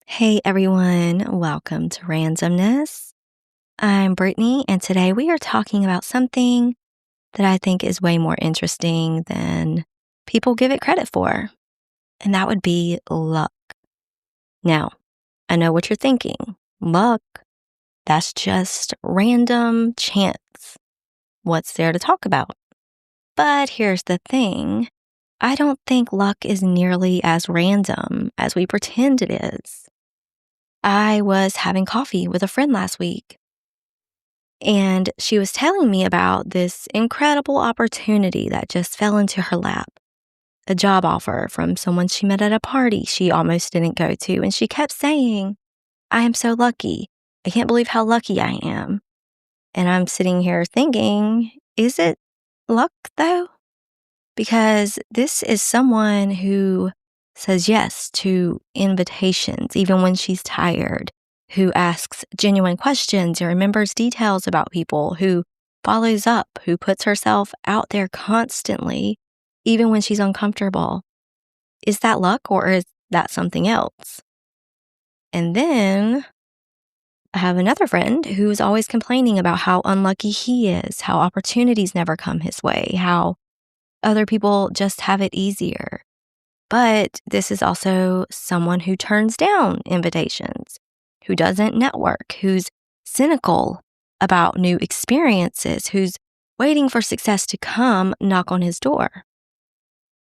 Hey everyone, welcome to Randomness. I'm Brittany, and today we are talking about something that I think is way more interesting than people give it credit for, and that would be luck. Now, I know what you're thinking. Luck, that's just random chance. What's there to talk about? But here's the thing. I don't think luck is nearly as random as we pretend it is. I was having coffee with a friend last week, and she was telling me about this incredible opportunity that just fell into her lap. A job offer from someone she met at a party she almost didn't go to. And she kept saying, I am so lucky. I can't believe how lucky I am. And I'm sitting here thinking, is it luck though? Because this is someone who says yes to invitations, even when she's tired, who asks genuine questions and remembers details about people, who follows up, who puts herself out there constantly, even when she's uncomfortable. Is that luck or is that something else? And then I have another friend who's always complaining about how unlucky he is, how opportunities never come his way, how other people just have it easier. But this is also someone who turns down invitations, who doesn't network, who's cynical about new experiences, who's waiting for success to come knock on his door.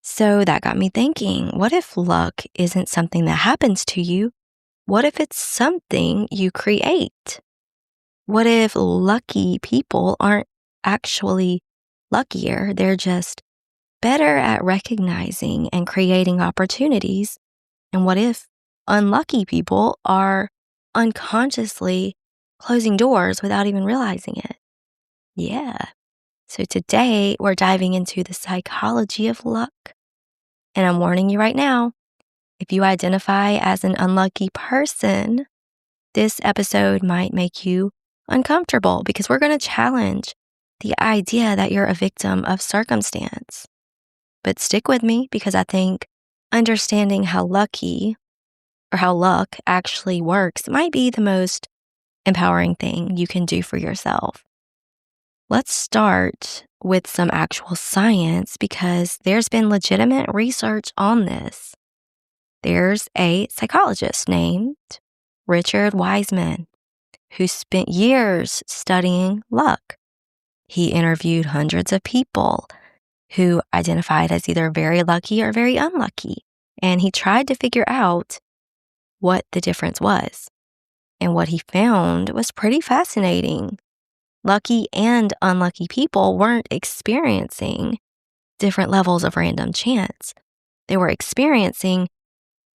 So that got me thinking, what if luck isn't something that happens to you? What if it's something you create? What if lucky people aren't actually luckier? They're just better at recognizing and creating opportunities. And what if unlucky people are unconsciously closing doors without even realizing it? Yeah. So today we're diving into the psychology of luck. And I'm warning you right now, if you identify as an unlucky person, this episode might make you uncomfortable because we're going to challenge the idea that you're a victim of circumstance. But stick with me because I think understanding how lucky or how luck actually works might be the most empowering thing you can do for yourself. Let's start with some actual science because there's been legitimate research on this. There's a psychologist named Richard Wiseman who spent years studying luck. He interviewed hundreds of people who identified as either very lucky or very unlucky. And he tried to figure out what the difference was. And what he found was pretty fascinating. Lucky and unlucky people weren't experiencing different levels of random chance. They were experiencing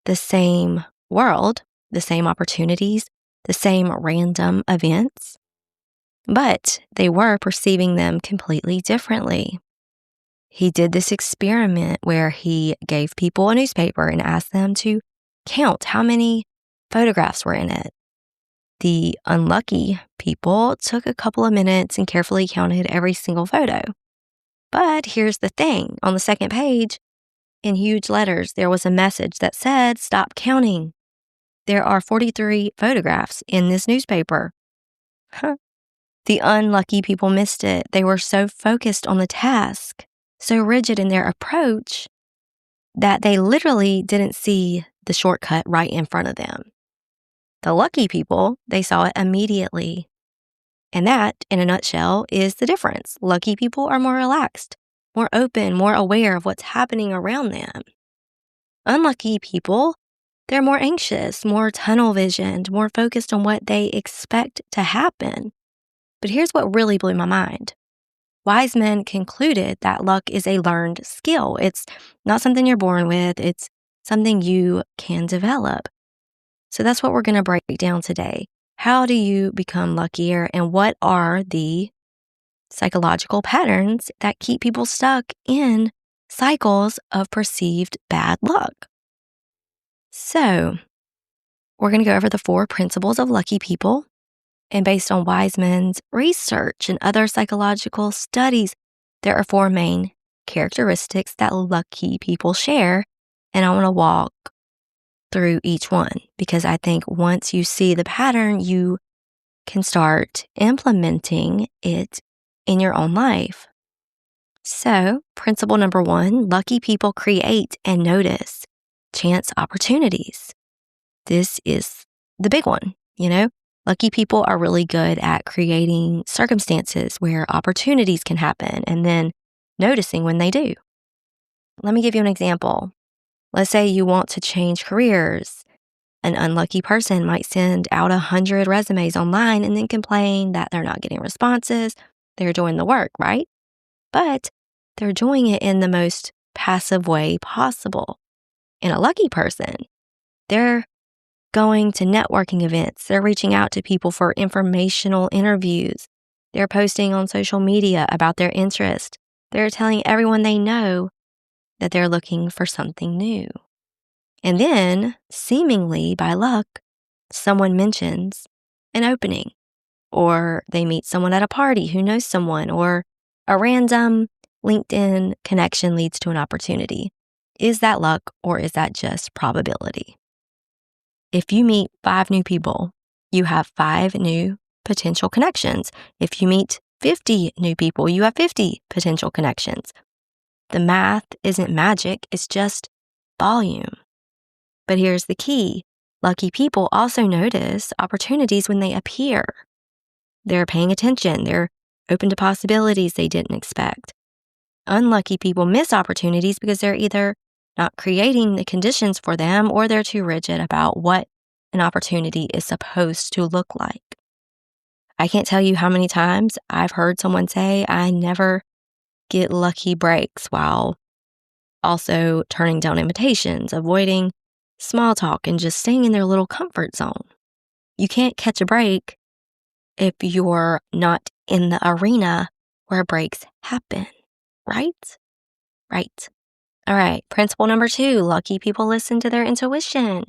the same world, the same opportunities, the same random events, but they were perceiving them completely differently. He did this experiment where he gave people a newspaper and asked them to count how many photographs were in it. The unlucky people took a couple of minutes and carefully counted every single photo. But here's the thing. On the second page, in huge letters, there was a message that said, "Stop counting. There are 43 photographs in this newspaper." The unlucky people missed it. They were so focused on the task, so rigid in their approach, that they literally didn't see the shortcut right in front of them. The lucky people, they saw it immediately. And that, in a nutshell, is the difference. Lucky people are more relaxed, more open, more aware of what's happening around them. Unlucky people, they're more anxious, more tunnel visioned, more focused on what they expect to happen. But here's what really blew my mind. Wiseman concluded that luck is a learned skill. It's not something you're born with. It's something you can develop. So that's what we're going to break down today. How do you become luckier, and what are the psychological patterns that keep people stuck in cycles of perceived bad luck? So we're going to go over the 4 principles of lucky people. And based on Wiseman's research and other psychological studies, there are 4 main characteristics that lucky people share. And I want to walk through each one because I think once you see the pattern, you can start implementing it in your own life. So, principle number 1, lucky people create and notice chance opportunities. This is the big one, Lucky people are really good at creating circumstances where opportunities can happen and then noticing when they do. Let me give you an example. Let's say you want to change careers. An unlucky person might send out 100 resumes online and then complain that they're not getting responses. They're doing the work, right? But they're doing it in the most passive way possible. And a lucky person, they're going to networking events. They're reaching out to people for informational interviews. They're posting on social media about their interest. They're telling everyone they know that they're looking for something new. And then, seemingly by luck, someone mentions an opening, or they meet someone at a party who knows someone, or a random LinkedIn connection leads to an opportunity. Is that luck, or is that just probability? If you meet 5 new people, you have 5 new potential connections. If you meet 50 new people, you have 50 potential connections. The math isn't magic, it's just volume. But here's the key. Lucky people also notice opportunities when they appear. They're paying attention. They're open to possibilities they didn't expect. Unlucky people miss opportunities because they're either not creating the conditions for them or they're too rigid about what an opportunity is supposed to look like. I can't tell you how many times I've heard someone say, I never get lucky breaks, while also turning down invitations, avoiding small talk, and just staying in their little comfort zone. You can't catch a break if you're not in the arena where breaks happen, right? Right. All right, principle number 2, lucky people listen to their intuition.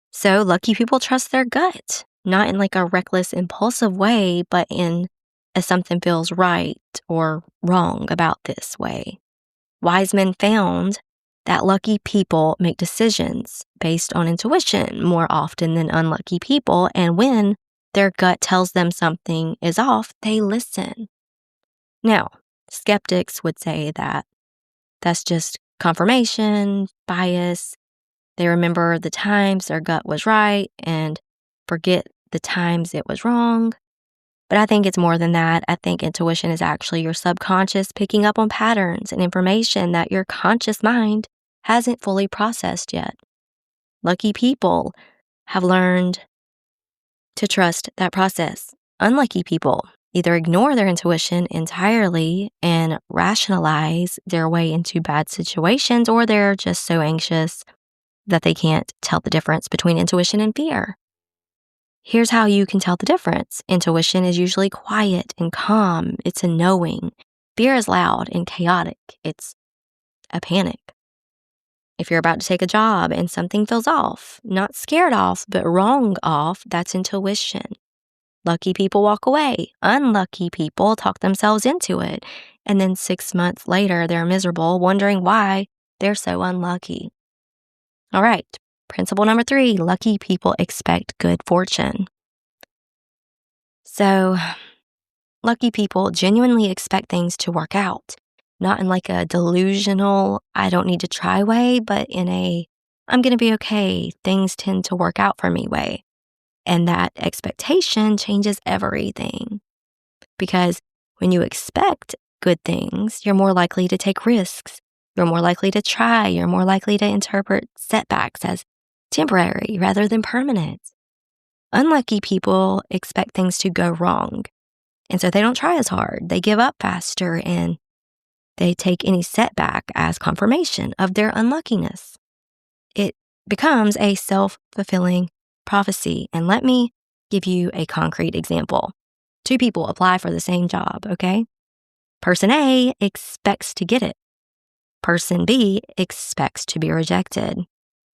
So lucky people trust their gut, not in like a reckless, impulsive way, but in if something feels right or wrong about this way. Wise men found that lucky people make decisions based on intuition more often than unlucky people, and when their gut tells them something is off, they listen. Now, skeptics would say that that's just confirmation, bias. They remember the times their gut was right and forget the times it was wrong. But I think it's more than that. I think intuition is actually your subconscious picking up on patterns and information that your conscious mind hasn't fully processed yet. Lucky people have learned to trust that process. Unlucky people either ignore their intuition entirely and rationalize their way into bad situations, or they're just so anxious that they can't tell the difference between intuition and fear. Here's how you can tell the difference. Intuition is usually quiet and calm. It's a knowing. Fear is loud and chaotic. It's a panic. If you're about to take a job and something feels off, not scared off, but wrong off, that's intuition. Lucky people walk away. Unlucky people talk themselves into it. And then 6 months later, they're miserable, wondering why they're so unlucky. All right, principle number 3, lucky people expect good fortune. So, lucky people genuinely expect things to work out, not in like a delusional, I don't need to try way, but in a, I'm going to be okay, things tend to work out for me way. And that expectation changes everything. Because when you expect good things, you're more likely to take risks. You're more likely to try. You're more likely to interpret setbacks as temporary rather than permanent. Unlucky people expect things to go wrong. And so they don't try as hard. They give up faster and they take any setback as confirmation of their unluckiness. It becomes a self-fulfilling prophecy. And let me give you a concrete example. 2 people apply for the same job, okay? Person A expects to get it. Person B expects to be rejected.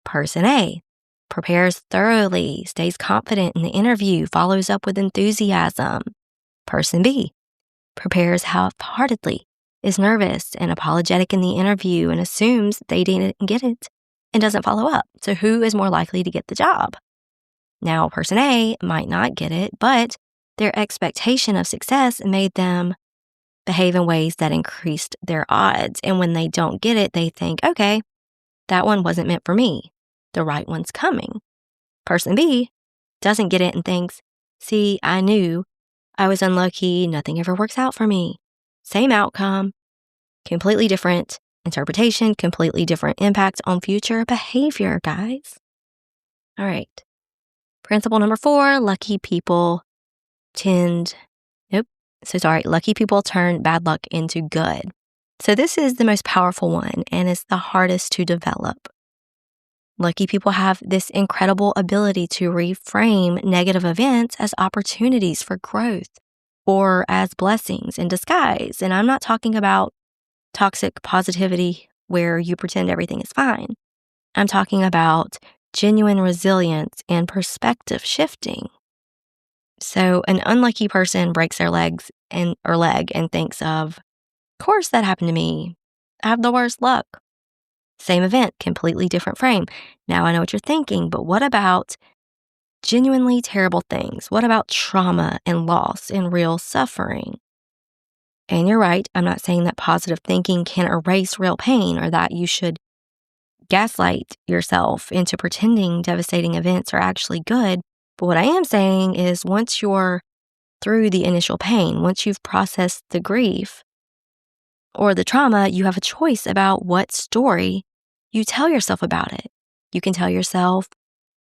Person A prepares thoroughly, stays confident in the interview, follows up with enthusiasm. Person B prepares half-heartedly, is nervous and apologetic in the interview, and assumes they didn't get it. and doesn't follow up. So who is more likely to get the job? Now, person A might not get it, but their expectation of success made them behave in ways that increased their odds. And when they don't get it, they think, okay, that one wasn't meant for me. The right one's coming. Person B doesn't get it and thinks, see, I knew I was unlucky. Nothing ever works out for me. Same outcome, completely different interpretation, completely different impact on future behavior, guys. All right. Principle number 4, lucky people lucky people turn bad luck into good. So this is the most powerful one and it's the hardest to develop. Lucky people have this incredible ability to reframe negative events as opportunities for growth or as blessings in disguise. And I'm not talking about toxic positivity where you pretend everything is fine. I'm talking about genuine resilience and perspective shifting. So an unlucky person breaks their leg and thinks of course that happened to me. I have the worst luck. Same event, completely different frame. Now I know what you're thinking, but what about genuinely terrible things? What about trauma and loss and real suffering? And you're right, I'm not saying that positive thinking can erase real pain or that you should gaslight yourself into pretending devastating events are actually good. But what I am saying is once you're through the initial pain, once you've processed the grief or the trauma, you have a choice about what story you tell yourself about it. You can tell yourself,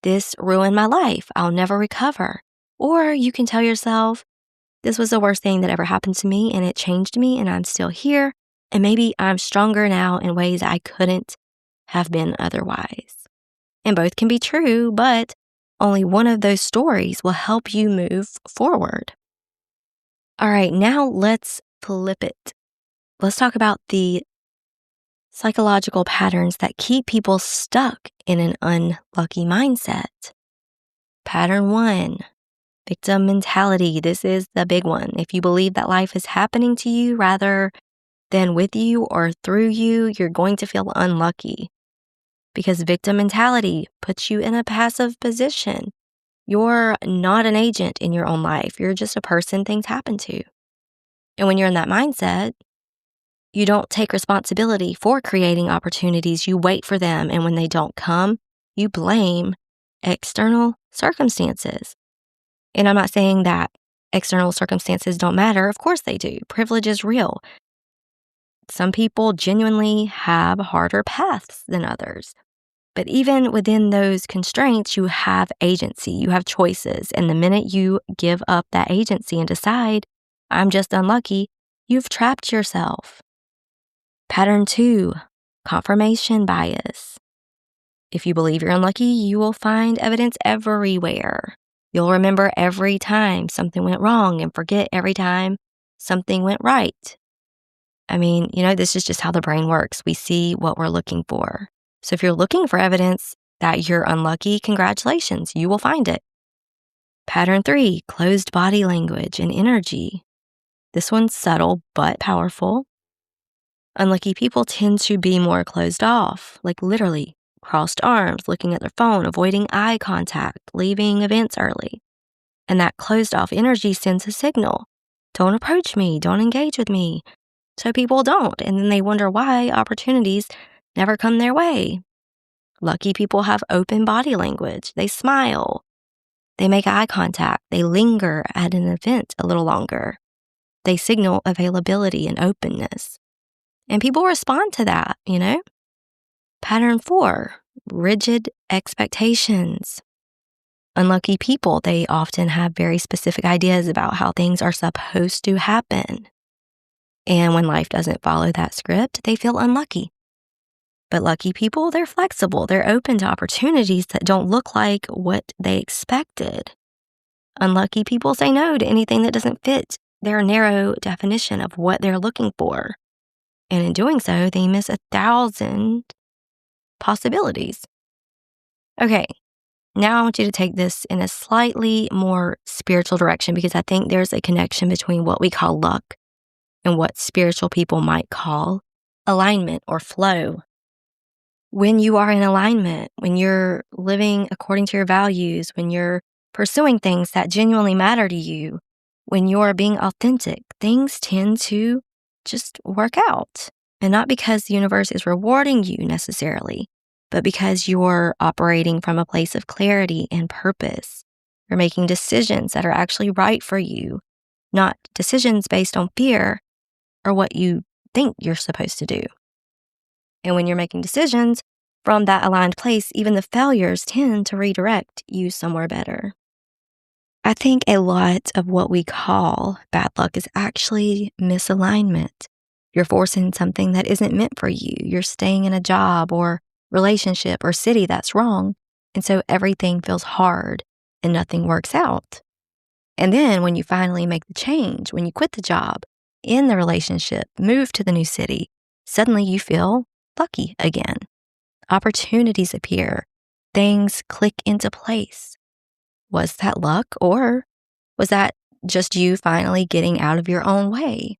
this ruined my life, I'll never recover. Or you can tell yourself, this was the worst thing that ever happened to me and it changed me and I'm still here. And maybe I'm stronger now in ways I couldn't have been otherwise. And both can be true, but only one of those stories will help you move forward. All right, now let's flip it. Let's talk about the psychological patterns that keep people stuck in an unlucky mindset. Pattern 1, victim mentality. This is the big one. If you believe that life is happening to you rather than with you or through you, you're going to feel unlucky. Because victim mentality puts you in a passive position. You're not an agent in your own life. You're just a person things happen to. And when you're in that mindset, you don't take responsibility for creating opportunities. You wait for them. And when they don't come, you blame external circumstances. And I'm not saying that external circumstances don't matter. Of course they do. Privilege is real. Some people genuinely have harder paths than others. But even within those constraints, you have agency, you have choices. And the minute you give up that agency and decide, I'm just unlucky, you've trapped yourself. Pattern 2, confirmation bias. If you believe you're unlucky, you will find evidence everywhere. You'll remember every time something went wrong and forget every time something went right. I mean, this is just how the brain works. We see what we're looking for. So if you're looking for evidence that you're unlucky, congratulations, you will find it. Pattern 3, closed body language and energy. This one's subtle but powerful. Unlucky people tend to be more closed off, like literally crossed arms, looking at their phone, avoiding eye contact, leaving events early. And that closed off energy sends a signal. Don't approach me, don't engage with me. So people don't, and then they wonder why opportunities never come their way. Lucky people have open body language. They smile. They make eye contact. They linger at an event a little longer. They signal availability and openness. And people respond to that, Pattern 4, rigid expectations. Unlucky people, they often have very specific ideas about how things are supposed to happen. And when life doesn't follow that script, they feel unlucky. But lucky people, they're flexible. They're open to opportunities that don't look like what they expected. Unlucky people say no to anything that doesn't fit their narrow definition of what they're looking for. And in doing so, they miss 1,000 possibilities. Okay, now I want you to take this in a slightly more spiritual direction because I think there's a connection between what we call luck and what spiritual people might call alignment or flow. when you are in alignment, when you're living according to your values, when you're pursuing things that genuinely matter to you, when you're being authentic, things tend to just work out. And not because the universe is rewarding you necessarily, but because you're operating from a place of clarity and purpose. You're making decisions that are actually right for you, not decisions based on fear or what you think you're supposed to do. And when you're making decisions from that aligned place, even the failures tend to redirect you somewhere better. I think a lot of what we call bad luck is actually misalignment. You're forcing something that isn't meant for you. You're staying in a job or relationship or city that's wrong. And so everything feels hard and nothing works out. And then when you finally make the change, when you quit the job, in the relationship, move to the new city, suddenly you feel lucky again. Opportunities appear. Things click into place. Was that luck, or was that just you finally getting out of your own way?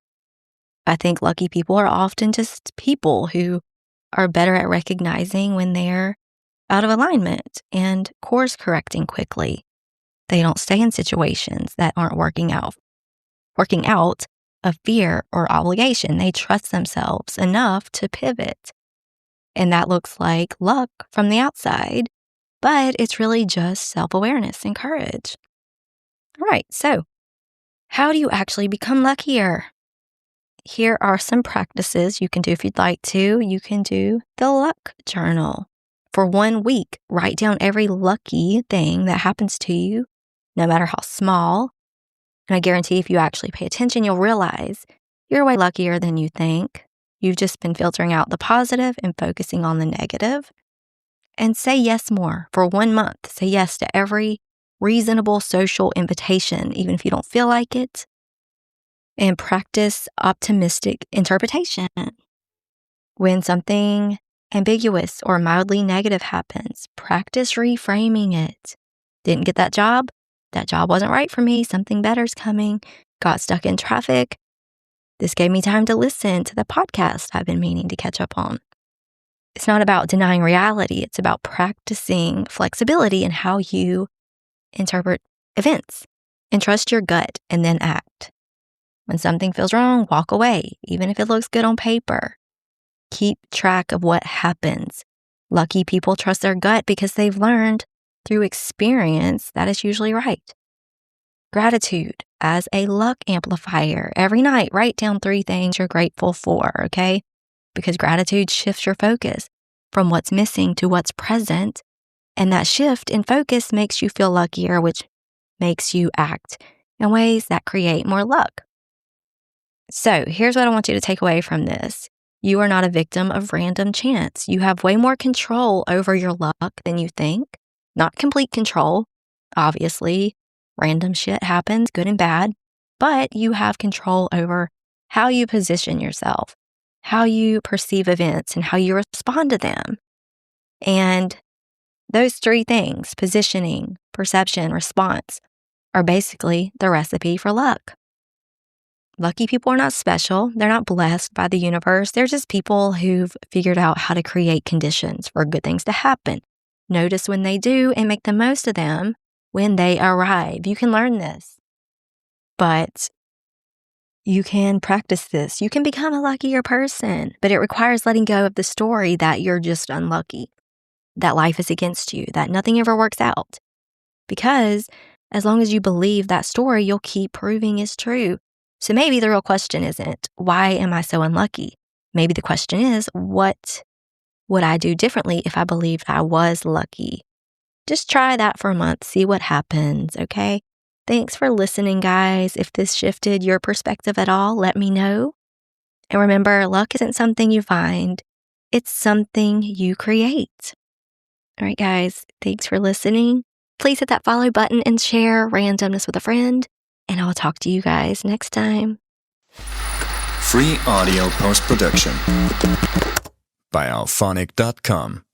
I think lucky people are often just people who are better at recognizing when they're out of alignment and course correcting quickly. They don't stay in situations that aren't working out of fear or obligation. They trust themselves enough to pivot. And that looks like luck from the outside, but it's really just self-awareness and courage. All right, so how do you actually become luckier? Here are some practices you can do if you'd like to. You can do the luck journal. For 1 week, write down every lucky thing that happens to you, no matter how small. And I guarantee if you actually pay attention, you'll realize you're way luckier than you think. You've just been filtering out the positive and focusing on the negative. And say yes more for 1 month. Say yes to every reasonable social invitation, even if you don't feel like it. And practice optimistic interpretation. When something ambiguous or mildly negative happens, practice reframing it. Didn't get that job? That job wasn't right for me. Something better's coming. Got stuck in traffic. This gave me time to listen to the podcast I've been meaning to catch up on. It's not about denying reality. It's about practicing flexibility in how you interpret events. And trust your gut and then act. When something feels wrong, walk away, even if it looks good on paper. Keep track of what happens. Lucky people trust their gut because they've learned through experience that it's usually right. Gratitude as a luck amplifier. Every night, write down 3 things you're grateful for, okay? Because gratitude shifts your focus from what's missing to what's present. And that shift in focus makes you feel luckier, which makes you act in ways that create more luck. So here's what I want you to take away from this. You are not a victim of random chance. You have way more control over your luck than you think. Not complete control. Obviously, random shit happens, good and bad. But you have control over how you position yourself, how you perceive events, and how you respond to them. And those 3 things, positioning, perception, response, are basically the recipe for luck. Lucky people are not special. They're not blessed by the universe. They're just people who've figured out how to create conditions for good things to happen. Notice when they do and make the most of them when they arrive. You can learn this, but you can practice this. You can become a luckier person, but it requires letting go of the story that you're just unlucky, that life is against you, that nothing ever works out. Because as long as you believe that story, you'll keep proving it's true. So maybe the real question isn't, why am I so unlucky? Maybe the question is, what would I do differently if I believed I was lucky? Just try that for a month, see what happens, okay? Thanks for listening, guys. If this shifted your perspective at all, let me know. And remember, luck isn't something you find, it's something you create. All right, guys, thanks for listening. Please hit that follow button and share Randomness with a friend. And I'll talk to you guys next time. Free audio post-production by alphonic.com.